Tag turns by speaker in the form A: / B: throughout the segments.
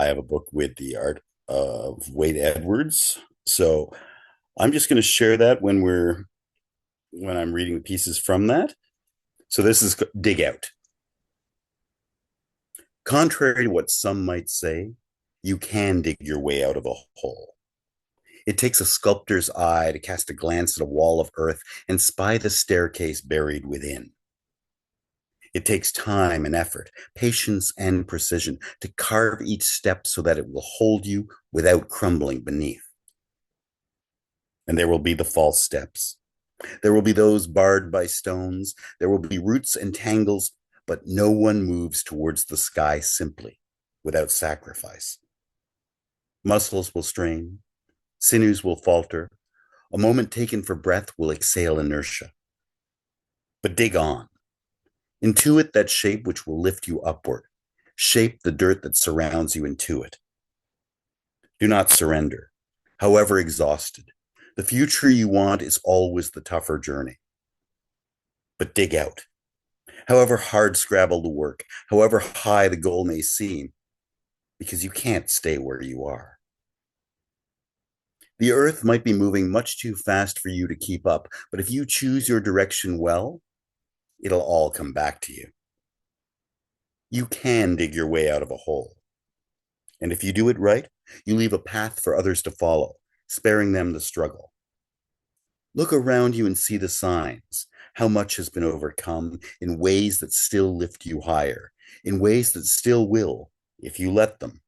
A: I have a book with the art of Wade Edwards. So I'm just going to share that when I'm reading the pieces from that. So this is Dig Out. Contrary to what some might say, you can dig your way out of a hole. It takes a sculptor's eye to cast a glance at a wall of earth and spy the staircase buried within. It takes time and effort, patience and precision to carve each step so that it will hold you without crumbling beneath. And there will be the false steps. There will be those barred by stones. There will be roots and tangles, but no one moves towards the sky simply, without sacrifice. Muscles will strain, sinews will falter, a moment taken for breath will exhale inertia. But dig on. Intuit that shape which will lift you upward. Shape the dirt that surrounds you into it. Do not surrender, however exhausted. The future you want is always the tougher journey. But dig out. However hard scrabble the work, however high the goal may seem, because you can't stay where you are. The earth might be moving much too fast for you to keep up, but if you choose your direction well, it'll all come back to you. You can dig your way out of a hole. And if you do it right, you leave a path for others to follow, sparing them the struggle. Look around you and see the signs, how much has been overcome in ways that still lift you higher, in ways that still will, if you let them,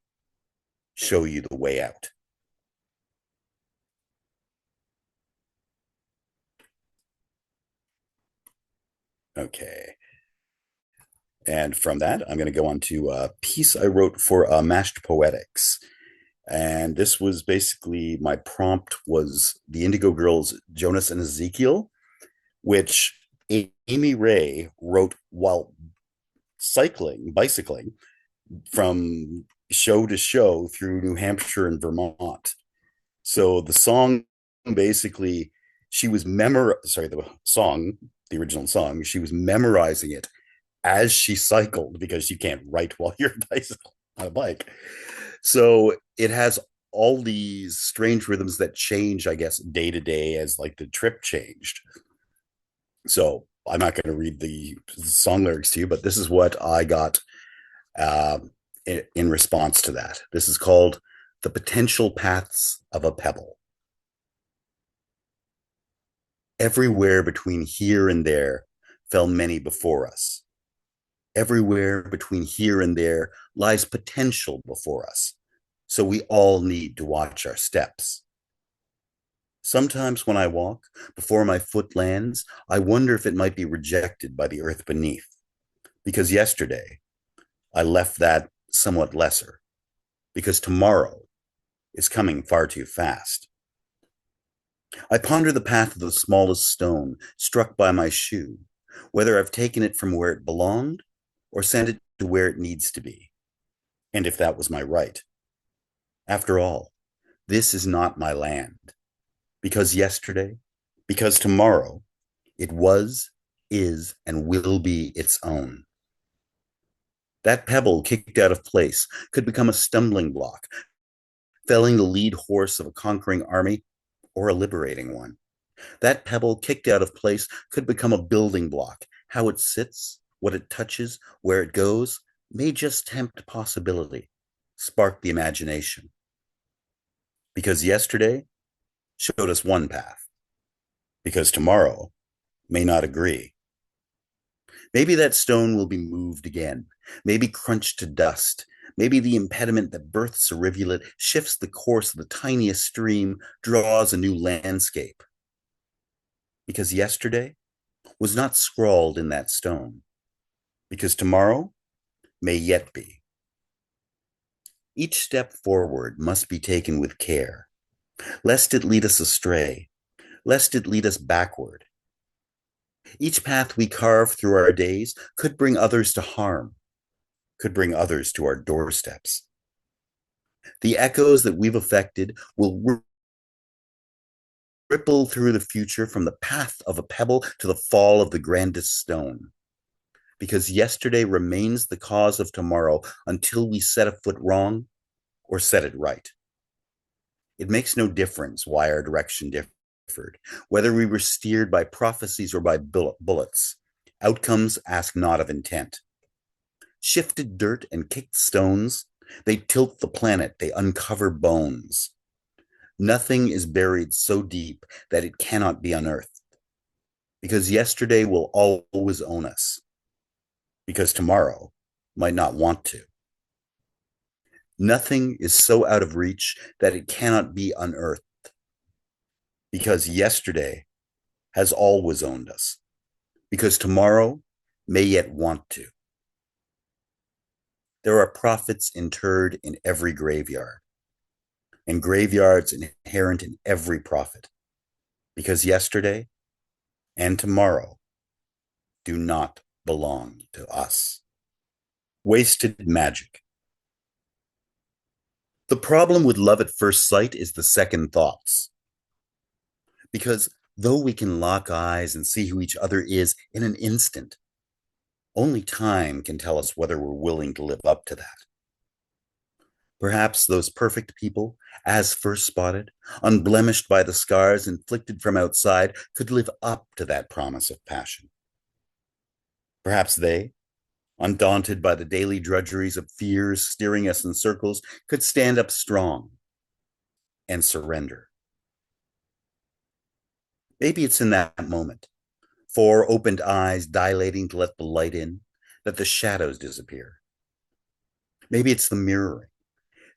A: show you the way out. Okay. And from that, I'm going to go on to a piece I wrote for Mashed Poetics. And this was basically my prompt was the Indigo Girls, Jonas and Ezekiel, which Amy Ray wrote while bicycling from show to show through New Hampshire and Vermont. So the song basically, the original song, she was memorizing it as she cycled because you can't write while you're on a bike. So it has all these strange rhythms that change, I guess, day to day as like the trip changed. So I'm not going to read the song lyrics to you, but this is what I got in response to that. This is called The Potential Paths of a Pebble. Everywhere between here and there fell many before us. Everywhere between here and there lies potential before us. So we all need to watch our steps. Sometimes when I walk, before my foot lands, I wonder if it might be rejected by the earth beneath. Because yesterday, I left that somewhat lesser. Because tomorrow is coming far too fast. I ponder the path of the smallest stone struck by my shoe, whether I've taken it from where it belonged or sent it to where it needs to be, and if that was my right. After all, this is not my land, because yesterday, because tomorrow, it was, is, and will be its own. That pebble kicked out of place could become a stumbling block, felling the lead horse of a conquering army or a liberating one. That pebble kicked out of place could become a building block. How it sits, what it touches, where it goes, may just tempt possibility, spark the imagination. Because yesterday showed us one path, because tomorrow may not agree. Maybe that stone will be moved again, maybe crunched to dust. Maybe the impediment that births a rivulet shifts the course of the tiniest stream, draws a new landscape. Because yesterday was not scrawled in that stone, because tomorrow may yet be. Each step forward must be taken with care, lest it lead us astray, lest it lead us backward. Each path we carve through our days could bring others to harm, could bring others to our doorsteps. The echoes that we've affected will ripple through the future from the path of a pebble to the fall of the grandest stone. Because yesterday remains the cause of tomorrow until we set a foot wrong, or set it right. It makes no difference why our direction differed, whether we were steered by prophecies or by bullets. Outcomes ask not of intent. Shifted dirt and kicked stones, they tilt the planet, they uncover bones. Nothing is buried so deep that it cannot be unearthed, because yesterday will always own us, because tomorrow might not want to. Nothing is so out of reach that it cannot be unearthed, because yesterday has always owned us, because tomorrow may yet want to. There are prophets interred in every graveyard, and graveyards inherent in every prophet, because yesterday and tomorrow do not belong to us. Wasted magic. The problem with love at first sight is the second thoughts. Because though we can lock eyes and see who each other is in an instant, only time can tell us whether we're willing to live up to that. Perhaps those perfect people, as first spotted, unblemished by the scars inflicted from outside, could live up to that promise of passion. Perhaps they, undaunted by the daily drudgeries of fears steering us in circles, could stand up strong and surrender. Maybe it's in that moment, four opened eyes dilating to let the light in, that the shadows disappear. Maybe it's the mirroring,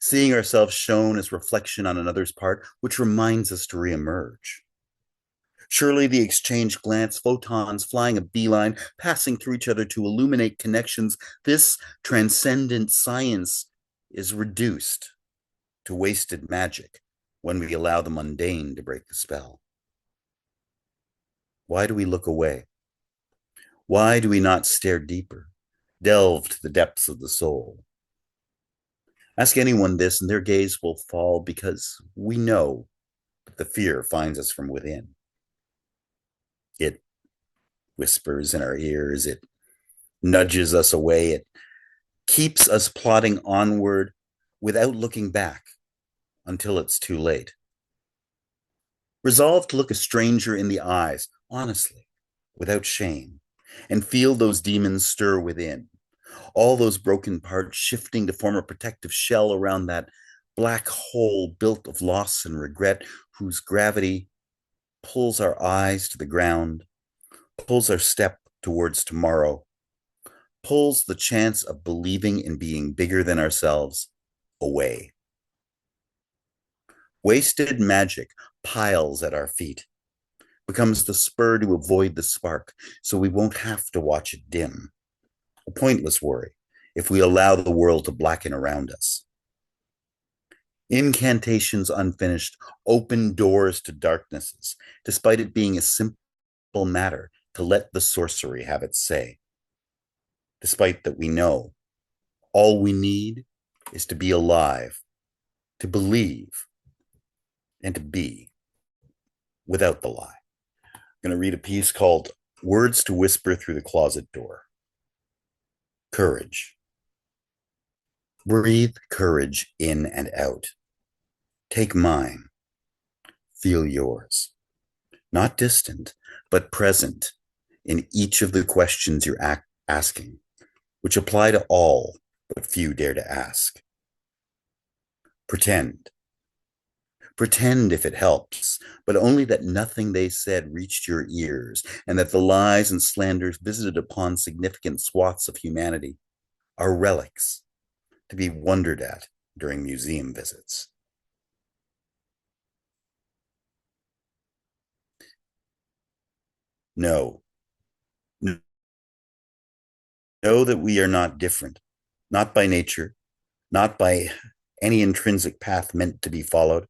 A: seeing ourselves shown as reflection on another's part, which reminds us to reemerge. Surely the exchanged glance, photons flying a beeline, passing through each other to illuminate connections, this transcendent science is reduced to wasted magic when we allow the mundane to break the spell. Why do we look away? Why do we not stare deeper, delve to the depths of the soul? Ask anyone this, and their gaze will fall, because we know that the fear finds us from within. It whispers in our ears, it nudges us away, it keeps us plodding onward without looking back until it's too late. Resolve to look a stranger in the eyes, honestly, without shame, and feel those demons stir within, all those broken parts shifting to form a protective shell around that black hole built of loss and regret, whose gravity pulls our eyes to the ground, pulls our step towards tomorrow, pulls the chance of believing in being bigger than ourselves away. Wasted magic piles at our feet, becomes the spur to avoid the spark, so we won't have to watch it dim. A pointless worry if we allow the world to blacken around us. Incantations unfinished open doors to darknesses, despite it being a simple matter to let the sorcery have its say. Despite that we know all we need is to be alive, to believe, and to be without the lie. I'm going to read a piece called Words to Whisper Through the Closet Door. Courage. Breathe courage in and out. Take mine. Feel yours. Not distant, but present in each of the questions you're asking, which apply to all, but few dare to ask. Pretend. Pretend if it helps, but only that nothing they said reached your ears, and that the lies and slanders visited upon significant swaths of humanity are relics to be wondered at during museum visits. No. Know that we are not different, not by nature, not by any intrinsic path meant to be followed,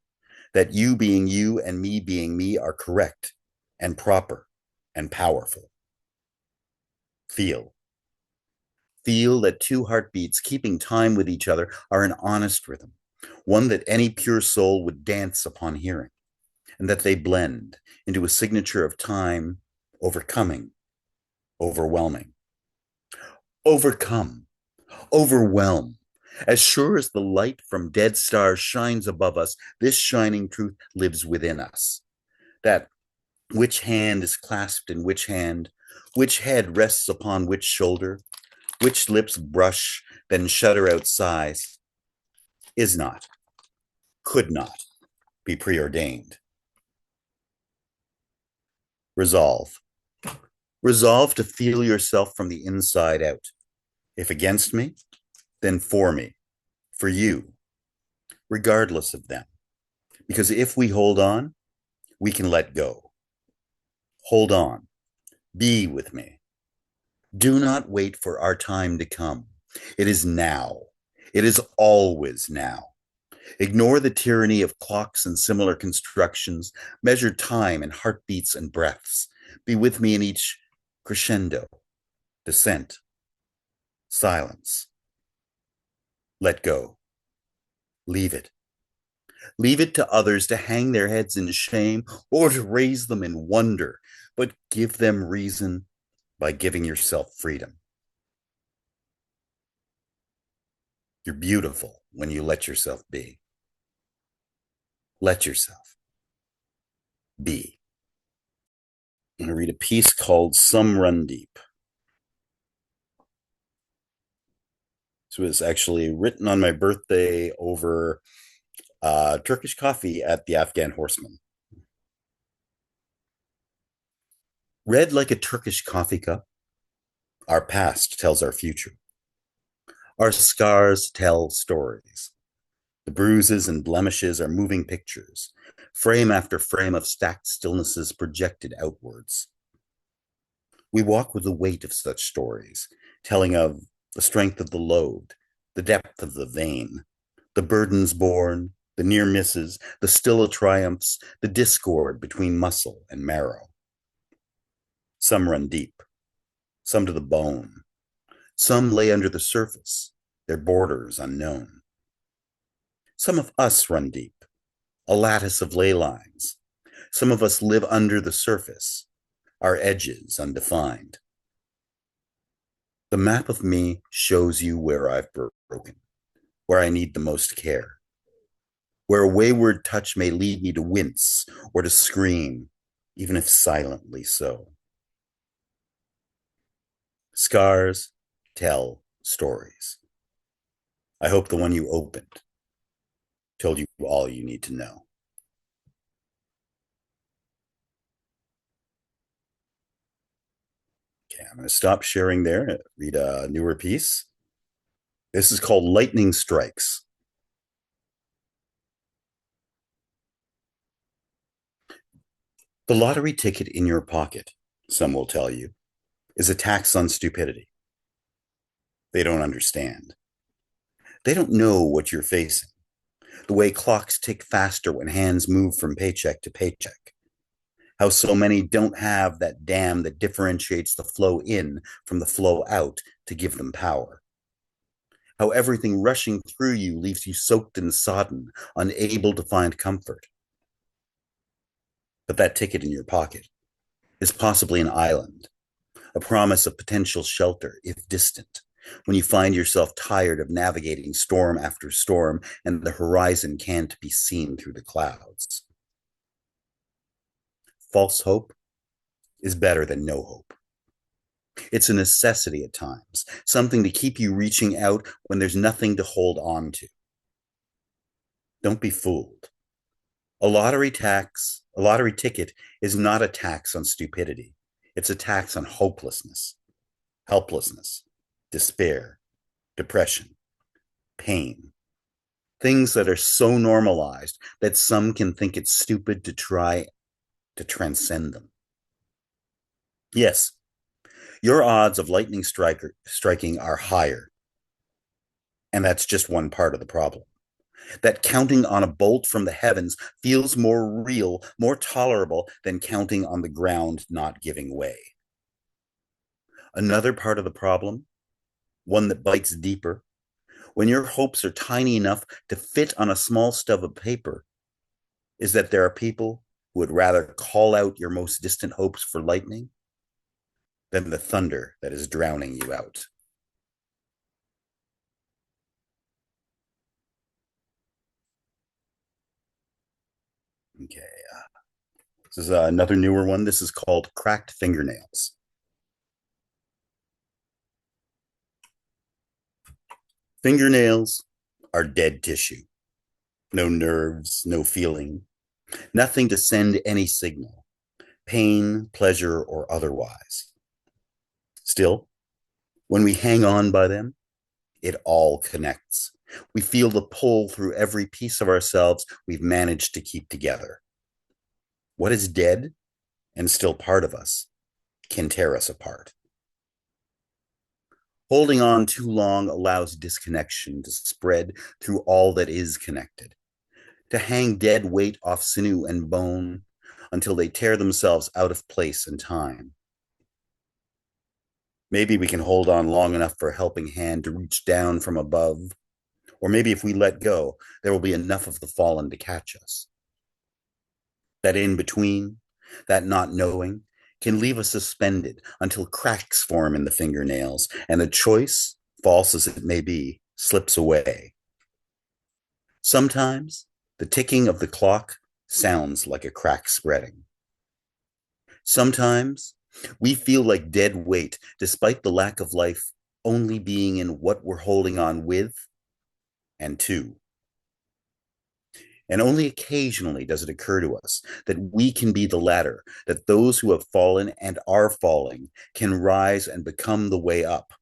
A: that you being you and me being me are correct and proper and powerful. Feel. Feel that two heartbeats keeping time with each other are an honest rhythm, one that any pure soul would dance upon hearing, and that they blend into a signature of time, overcoming, overwhelming. Overcome, overwhelm, As sure as the light from dead stars shines above us, this shining truth lives within us. That which hand is clasped in which hand, which head rests upon which shoulder, which lips brush, then shudder out sighs, is not, could not be preordained. Resolve. Resolve to feel yourself from the inside out. If against me, then for me, for you, regardless of them. Because if we hold on, we can let go. Hold on. Be with me. Do not wait for our time to come. It is now. It is always now. Ignore the tyranny of clocks and similar constructions. Measure time in heartbeats and breaths. Be with me in each crescendo, descent, silence. Let go. Leave it. Leave it to others to hang their heads in shame or to raise them in wonder, but give them reason by giving yourself freedom. You're beautiful when you let yourself be. Let yourself be. I'm going to read a piece called Some Run Deep. This was actually written on my birthday over Turkish coffee at the Afghan Horseman. Read like a Turkish coffee cup, our past tells our future. Our scars tell stories. The bruises and blemishes are moving pictures, frame after frame of stacked stillnesses projected outwards. We walk with the weight of such stories, telling of the strength of the load, the depth of the vein, the burdens borne, the near misses, the still triumphs, the discord between muscle and marrow. Some run deep, some to the bone. Some lay under the surface, their borders unknown. Some of us run deep, a lattice of ley lines. Some of us live under the surface, our edges undefined. The map of me shows you where I've broken, where I need the most care, where a wayward touch may lead me to wince or to scream, even if silently so. Scars tell stories. I hope the one you opened told you all you need to know. Okay, I'm going to stop sharing there and read a newer piece. This is called Lightning Strikes. The lottery ticket in your pocket, some will tell you, is a tax on stupidity. They don't understand. They don't know what you're facing. The way clocks tick faster when hands move from paycheck to paycheck. How so many don't have that dam that differentiates the flow in from the flow out to give them power. How everything rushing through you leaves you soaked and sodden, unable to find comfort. But that ticket in your pocket is possibly an island, a promise of potential shelter, if distant, when you find yourself tired of navigating storm after storm and the horizon can't be seen through the clouds. False hope is better than no hope. It's a necessity at times, something to keep you reaching out when there's nothing to hold on to. Don't be fooled. A lottery ticket is not a tax on stupidity. It's a tax on hopelessness, helplessness, despair, depression, pain. Things that are so normalized that some can think it's stupid to try to transcend them. Yes, your odds of lightning striking are higher. And that's just one part of the problem. That counting on a bolt from the heavens feels more real, more tolerable than counting on the ground not giving way. Another part of the problem, one that bites deeper, when your hopes are tiny enough to fit on a small stub of paper, is that there are people who would rather call out your most distant hopes for lightning than the thunder that is drowning you out. Okay. This is another newer one. This is called Cracked Fingernails. Fingernails are dead tissue. No nerves, no feeling, nothing to send any signal, pain, pleasure, or otherwise. Still, when we hang on by them, it all connects. We feel the pull through every piece of ourselves we've managed to keep together. What is dead and still part of us can tear us apart. Holding on too long allows disconnection to spread through all that is connected, to hang dead weight off sinew and bone until they tear themselves out of place and time. Maybe we can hold on long enough for a helping hand to reach down from above, or maybe if we let go, there will be enough of the fallen to catch us. That in between, that not knowing, can leave us suspended until cracks form in the fingernails and the choice, false as it may be, slips away. Sometimes the ticking of the clock sounds like a crack spreading. Sometimes we feel like dead weight despite the lack of life only being in what we're holding on with and to. And only occasionally does it occur to us that we can be the latter, that those who have fallen and are falling can rise and become the way up,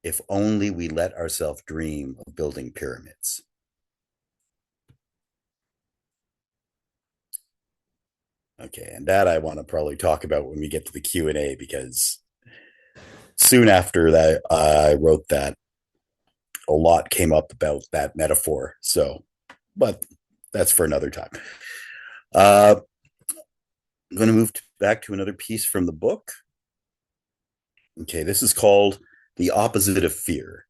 A: if only we let ourselves dream of building pyramids. Okay, and that I want to probably talk about when we get to the Q&A, because soon after that I wrote that, a lot came up about that metaphor. So, but that's for another time. I'm going to move back to another piece from the book. Okay, this is called The Opposite of Fear.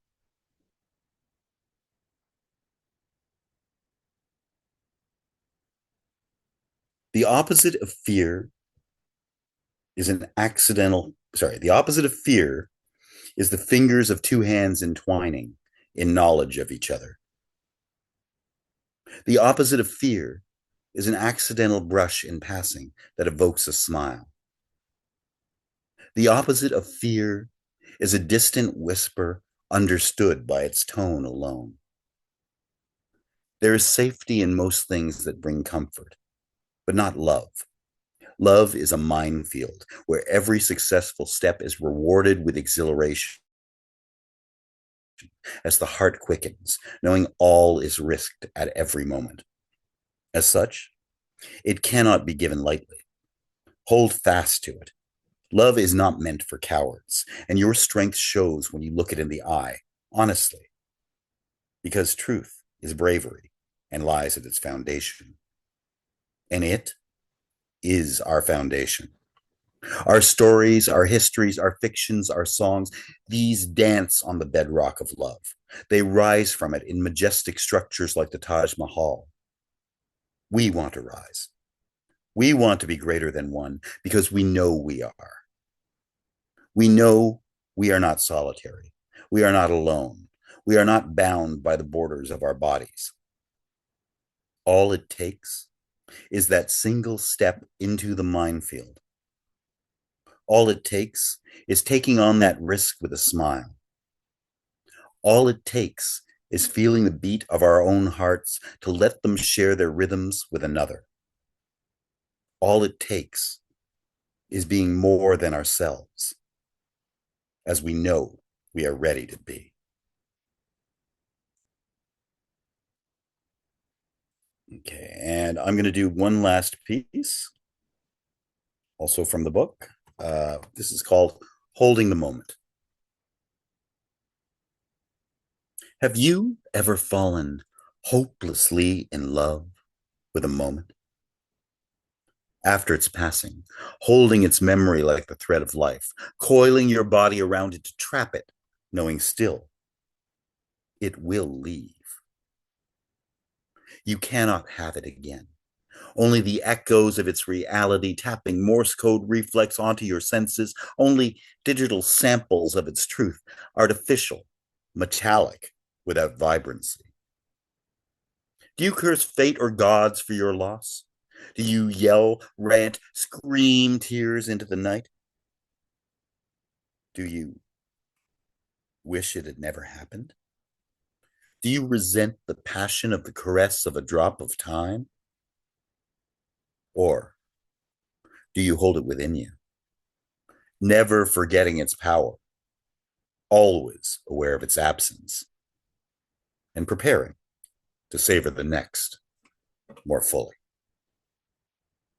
A: The opposite of fear is an accidental, the opposite of fear is the fingers of two hands entwining in knowledge of each other. The opposite of fear is an accidental brush in passing that evokes a smile. The opposite of fear is a distant whisper understood by its tone alone. There is safety in most things that bring comfort, but not love. Love is a minefield where every successful step is rewarded with exhilaration as the heart quickens, knowing all is risked at every moment. As such, it cannot be given lightly. Hold fast to it. Love is not meant for cowards, and your strength shows when you look it in the eye, honestly, because truth is bravery and lies at its foundation. And it is our foundation. Our stories, our histories, our fictions, our songs, these dance on the bedrock of love. They rise from it in majestic structures like the Taj Mahal. We want to rise. We want to be greater than one because we know we are. We know we are not solitary. We are not alone. We are not bound by the borders of our bodies. All it takes is that single step into the minefield. All it takes is taking on that risk with a smile. All it takes is feeling the beat of our own hearts to let them share their rhythms with another. All it takes is being more than ourselves, as we know we are ready to be. Okay, and I'm going to do one last piece, also from the book. This is called Holding the Moment. Have you ever fallen hopelessly in love with a moment? After its passing, holding its memory like the thread of life, coiling your body around it to trap it, knowing still it will leave. You cannot have it again. Only the echoes of its reality tapping Morse code reflex onto your senses, only digital samples of its truth, artificial, metallic, without vibrancy. Do you curse fate or gods for your loss? Do you yell, rant, scream tears into the night? Do you wish it had never happened? Do you resent the passion of the caress of a drop of time? Or do you hold it within you, never forgetting its power, always aware of its absence, and preparing to savor the next more fully?